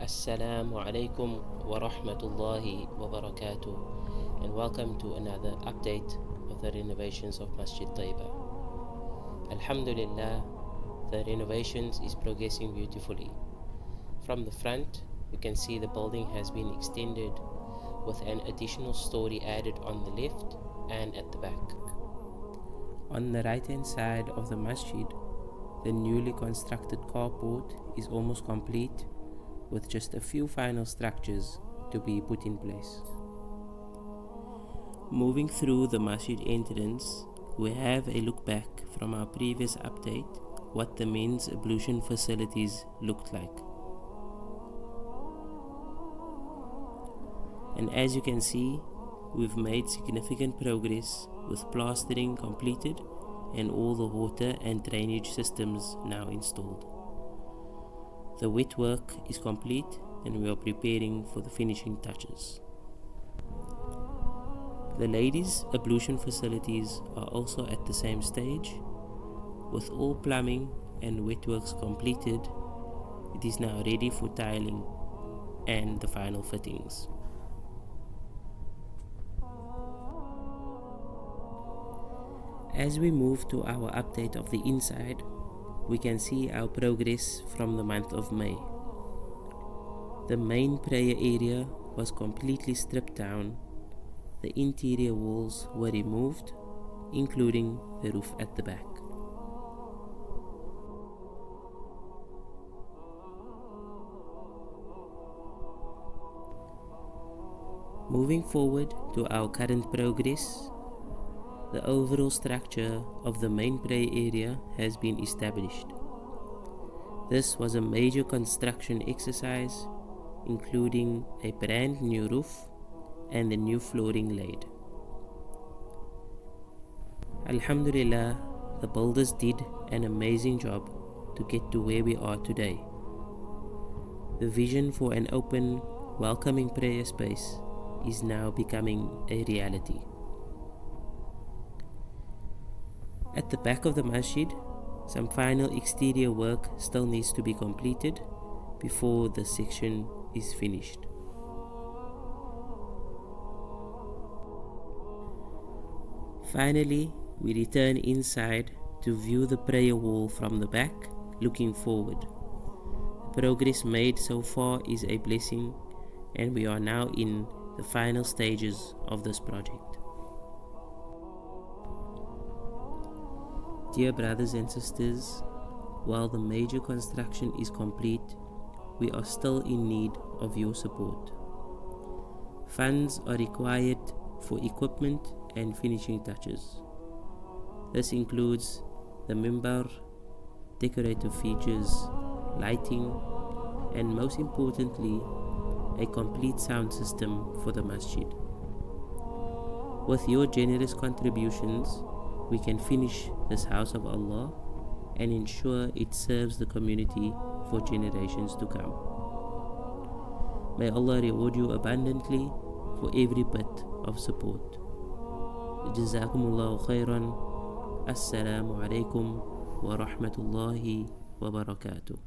Assalamu alaikum wa rahmatullahi wa barakatuh, and welcome to another update of the renovations of Masjid Tayibah. Alhamdulillah, the renovations is progressing beautifully. From the front, you can see the building has been extended with an additional story added on the left and at the back. On the right hand side of the masjid, the newly constructed carport is almost complete, with just a few final structures to be put in place. Moving through the masjid entrance, we have a look back from our previous update what the men's ablution facilities looked like. And as you can see, we've made significant progress with plastering completed and all the water and drainage systems now installed. The wet work is complete and we are preparing for the finishing touches. The ladies' ablution facilities are also at the same stage. With all plumbing and wet works completed, it is now ready for tiling and the final fittings. As we move to our update of the inside, we can see our progress from the month of May. The main prayer area was completely stripped down. The interior walls were removed, including the roof at the back. Moving forward to our current progress, the overall structure of the main prayer area has been established. This was a major construction exercise, including a brand new roof and the new flooring laid. Alhamdulillah, the builders did an amazing job to get to where we are today. The vision for an open, welcoming prayer space is now becoming a reality. At the back of the masjid, some final exterior work still needs to be completed before the section is finished. Finally, we return inside to view the prayer wall from the back, looking forward. The progress made so far is a blessing, and we are now in the final stages of this project. Dear brothers and sisters, while the major construction is complete, we are still in need of your support. Funds are required for equipment and finishing touches. This includes the mimbar, decorative features, lighting, and most importantly, a complete sound system for the masjid. With your generous contributions, we can finish this house of Allah and ensure it serves the community for generations to come. May Allah reward you abundantly for every bit of support. Jazakumullahu khairan. Assalamu alaikum wa rahmatullahi wa barakatuh.